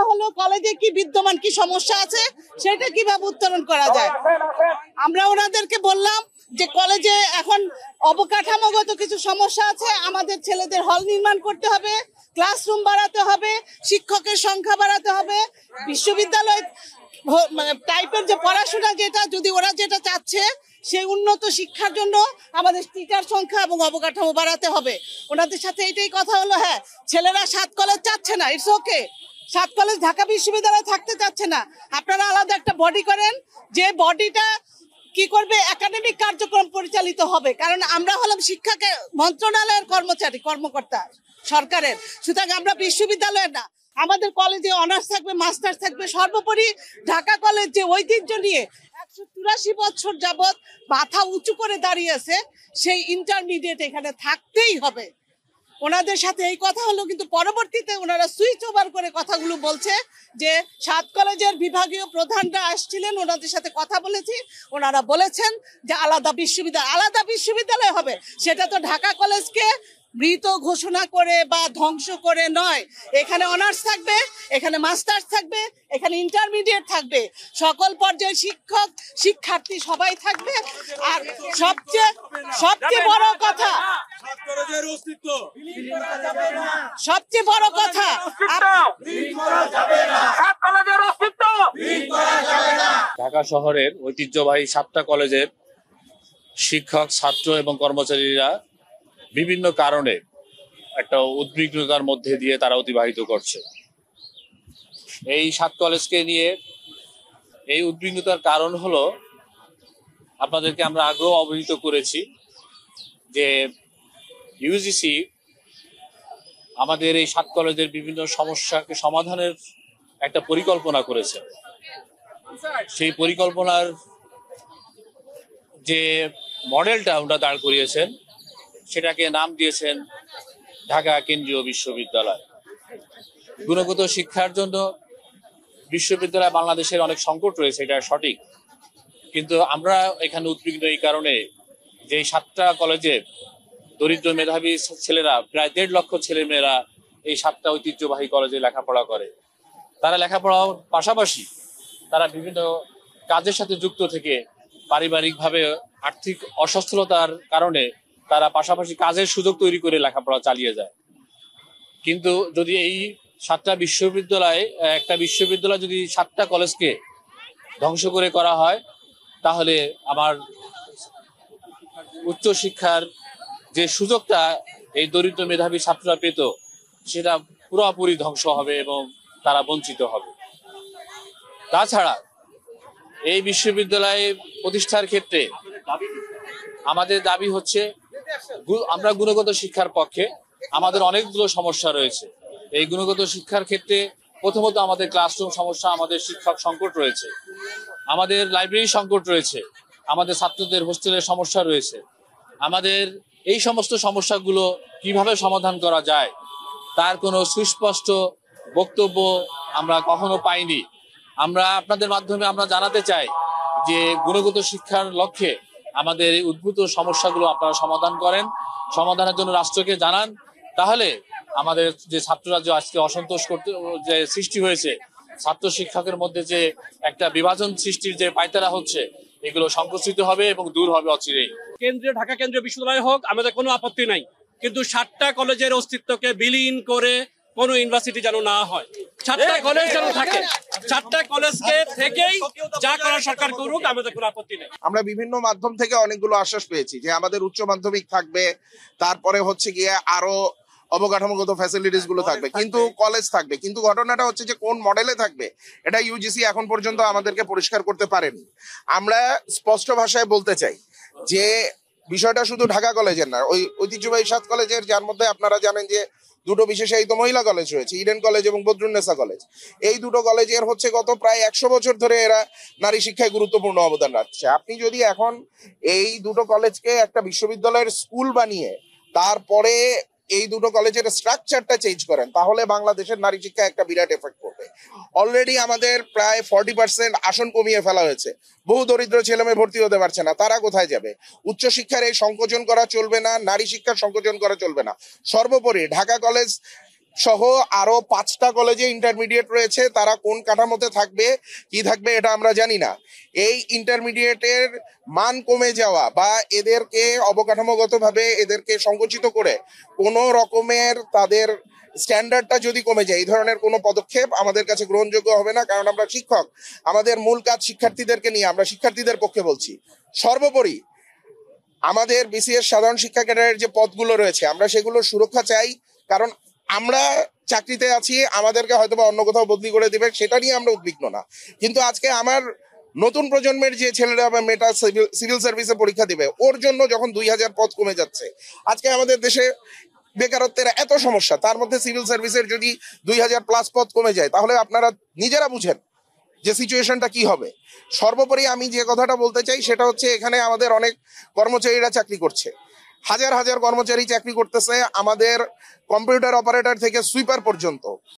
হলো কলেজে কি বিদ্যমান কি সমস্যা আছে সেটা কিভাবে উত্তরণ করা যায়। আমরা ওনাদেরকে বললাম যে কলেজে এখন অবকাঠামোগত কিছু সমস্যা আছে, আমাদের ছেলেদের হল নির্মাণ করতে হবে, ক্লাসরুম বাড়াতে হবে, শিক্ষকের সংখ্যা বাড়াতে হবে, বিশ্ববিদ্যালয় মানে টাইপের যে পড়াশোনা যেটা যদি ওরা যেটা চাচ্ছে সেই উন্নত শিক্ষার জন্য আমাদের টিচার সংখ্যা এবং অবকাঠামো বাড়াতে হবে। ওনাদের সাথে এটাই কথা হলো। হ্যাঁ, ছেলেরা 7 কলেজ চাচ্ছে না, ইটস ওকে। 7 কলেজ ঢাকা বিশ্ববিদ্যালয়ে থাকতে চাচ্ছে না, আপনারা আলাদা একটা বডি করেন, যে বডিটা কি করবে একাডেমিক কার্যক্রম পরিচালিত হবে। কারণ আমরা হলাম শিক্ষা মন্ত্রণালয়ের কর্মকর্তা সরকারের, সুতরাং আমরা বিশ্ববিদ্যালয়ের না। আমাদের কলেজে অনার্স থাকবে, মাস্টার্স থাকবে। সর্বোপরি ঢাকা কলেজ যে ঐতিহ্য নিয়ে 183 বছর যাবৎ মাথা উঁচু করে দাঁড়িয়ে আছে, সেই ইন্টারমিডিয়েট এখানে থাকতেই হবে। ওনাদের সাথে এই কথা হলো, কিন্তু পরবর্তীতে ওনারা সুইচ ওভার করে কথাগুলো বলছে যে 7 কলেজের বিভাগীয় প্রধানরা আসছিলেন, ওনাদের সাথে কথা বলেছি, ওনারা বলেছেন যে আলাদা বিশ্ববিদ্যালয় হবে। সেটা তো ঢাকা কলেজকে মৃত ঘোষণা করে বা ধ্বংস করে নয়। এখানে অনার্স থাকবে, এখানে মাস্টার্স থাকবে, এখানে ইন্টারমিডিয়েট থাকবে, সকল পর্যায়ের শিক্ষক শিক্ষার্থী সবাই থাকবে। আর সবচেয়ে বড় কথা ঢাকা শহরের ঐতিহ্যবাহী 7টা কলেজের শিক্ষক, ছাত্র এবং কর্মচারীরা বিভিন্ন কারণে একটা উদ্বিগ্নতার মধ্যে দিয়ে তারা অতিবাহিত করছে। এই 7 কলেজকে নিয়ে এই উদ্বিগ্নতার কারণ হলো, আপনাদেরকে আমরা আগেও অবহিত করেছি যে ইউজিসি আমাদের এই 7 কলেজের বিভিন্ন সমস্যাকে সমাধানের একটা পরিকল্পনা করেছে। সেই পরিকল্পনার যে মডেলটা ওনারা দাঁড় করিয়েছেন সেটাকে নাম দিয়েছেন ঢাকা কেন্দ্রীয় বিশ্ববিদ্যালয়। গুণগত শিক্ষার জন্য বিশ্ববিদ্যালয় বাংলাদেশের অনেক সংকট রয়েছে, এটা সঠিক, কিন্তু আমরা এখানে উদ্বিগ্ন এই কারণে যে 7টা কলেজে দরিদ্র মেধাবী ছেলেরা, প্রায় 1.5 লক্ষ ছেলে মেয়েরা এই 7টা ঐতিহ্যবাহী কলেজে লেখাপড়া করে। তারা লেখাপড়ার পাশাপাশি তারা বিভিন্ন কাজের সাথে যুক্ত থেকে পারিবারিকভাবে আর্থিক অসচ্ছলতার কারণে তারা পাশাপাশি কাজের সুযোগ তৈরি করে লেখাপড়া চালিয়ে যায়। কিন্তু যদি এই 7টা বিশ্ববিদ্যালয়, একটা বিশ্ববিদ্যালয় যদি 7টা কলেজকে ধ্বংস করে করা হয়, তাহলে আমার উচ্চশিক্ষার যে সুযোগটা এই দরিদ্র মেধাবী ছাত্ররা পেত সেটা পুরোপুরি ধ্বংস হবে এবং তারা বঞ্চিত হবে। তাছাড়া এই বিশ্ববিদ্যালয়ে প্রতিষ্ঠার ক্ষেত্রে আমাদের দাবি হচ্ছে, আমরা গুণগত শিক্ষার পক্ষে, আমাদের অনেকগুলো সমস্যা রয়েছে। এই গুণগত শিক্ষার ক্ষেত্রে প্রথমত আমাদের ক্লাসরুম সমস্যা, আমাদের শিক্ষক সংকট রয়েছে, আমাদের লাইব্রেরি সংকট রয়েছে, আমাদের ছাত্রদের হোস্টেলের সমস্যা রয়েছে। আমাদের এই সমস্ত সমস্যাগুলো কিভাবে সমাধান করা যায় তার কোনো সুস্পষ্ট বক্তব্য আমরা কখনো পাইনি। আমরা আপনাদের মাধ্যমে আমরা জানাতে চাই যে গুণগত শিক্ষার লক্ষ্যে আমাদের এই উদ্ভূত সমস্যাগুলো আপনারা সমাধান করেন, সমাধানের জন্য রাষ্ট্রকে জানান। তাহলে আমাদের যে ছাত্ররা যে আজকে অসন্তোষ করতে যে সৃষ্টি হয়েছে, ছাত্র শিক্ষকের মধ্যে যে একটা বিভাজন সৃষ্টির যে পায়তারা হচ্ছে, এগুলো সংকুচিত হবে এবং দূর হবে অচিরেই। ঢাকা কেন্দ্রীয় বিশ্ববিদ্যালয় হোক, আমাদের কোনো আপত্তি নাই, কিন্তু 7টা কলেজের অস্তিত্বকে বিলীন করে কোনো ইউনিভার্সিটি যেন না হয়। 7টা কলেজ যেন থাকে, 7টা কলেজকে থেকেই যা করার সরকার করুক, আমাদের কোনো আপত্তি নেই। আমরা বিভিন্ন মাধ্যম থেকে অনেকগুলো আশ্বাস পেয়েছি যে আমাদের উচ্চ মাধ্যমিক থাকবে, তারপরে হচ্ছে গিয়ে আরো অবকাঠামোগত ফ্যাসিলিটিস গুলো থাকবে, কিন্তু কলেজ থাকবে। কিন্তু ঘটনাটা হচ্ছে যে কোন মডেলে থাকবে এটা ইউজিসি এখন পর্যন্ত আমাদেরকে পরিষ্কার করতে পারেনি। আমরা স্পষ্ট ভাষায় বলতে চাই যে বিষয়টা শুধু ঢাকা কলেজের না, ওই ঐতিহ্যবাহী 7 কলেজের, যার মধ্যে আপনারা জানেন যে 2টো বিশেষায়িত মহিলা কলেজ রয়েছে, ইডেন কলেজ এবং বদরুন্নেসা কলেজ। এই 2টো কলেজের হচ্ছে গত প্রায় 100 বছর ধরে এরা নারী শিক্ষায় গুরুত্বপূর্ণ অবদান রাখছে। আপনি যদি এখন এই 2টো কলেজকে একটা বিশ্ববিদ্যালয়ের স্কুল বানিয়ে তারপরে এই 2টো কলেজের স্ট্রাকচারটা চেঞ্জ করেন, তাহলে বাংলাদেশের নারী শিক্ষায় একটা বিরাট এফেক্ট পড়বে। অলরেডি আমাদের প্রায় 40% আসন কমিয়ে ফেলা হয়েছে। বহু দরিদ্র ছেলেমেয়ে ভর্তি হতে পারছে না, তারা কোথায় যাবে? উচ্চশিক্ষার এই সংকোচন করা চলবে না, নারী শিক্ষার সংকোচন করা চলবে না। সর্বোপরি ঢাকা কলেজ সহ আরো 5টা কলেজে ইন্টারমিডিয়েট রয়েছে, তারা কোন কাঠামোতে থাকবে কি থাকবে এটা আমরা জানি না। এই ইন্টারমিডিয়েটের মান কমে যাওয়া বা এদেরকে অবকাঠামোগতভাবে এদেরকে সংকুচিত করে কোনো রকমের তাদের স্ট্যান্ডার্ডটা যদি কমে যায়, এই ধরনের কোনো পদক্ষেপ আমাদের কাছে গ্রহণযোগ্য হবে না। কারণ আমরা শিক্ষক, আমাদের মূল কাজ শিক্ষার্থীদেরকে নিয়ে, আমরা শিক্ষার্থীদের পক্ষে বলছি। সর্বোপরি আমাদের বিসিএস সাধারণ শিক্ষা ক্যাডারের যে পদগুলো রয়েছে আমরা সেগুলোর সুরক্ষা চাই। কারণ আমরা চাকরিতে আছি, আমাদেরকে হয়তো বা অন্য কোথাও বদলি করে দিবে, সেটা নিয়ে আমরা উদ্বিগ্ন না। কিন্তু আজকে আমার নতুন প্রজন্মের যে ছেলেরা বা মেয়েটা সিভিল সার্ভিসে পরীক্ষা দিবে, ওর জন্য যখন 2000 পদ কমে যাচ্ছে, আজকে আমাদের দেশে বেকারত্বের এত সমস্যা, তার মধ্যে সিভিল সার্ভিসের যদি 2000+ পদ কমে যায়, তাহলে আপনারা নিজেরা বুঝেন যে সিচুয়েশনটা কি হবে। সর্বোপরি আমি যে কথাটা বলতে চাই সেটা হচ্ছে, এখানে আমাদের অনেক কর্মচারীরা চাকরি করছে, হাজার হাজার কর্মচারী চাকরি করতেছে, আমাদের কম্পিউটার অপারেটর থেকে সুইপার পর্যন্ত।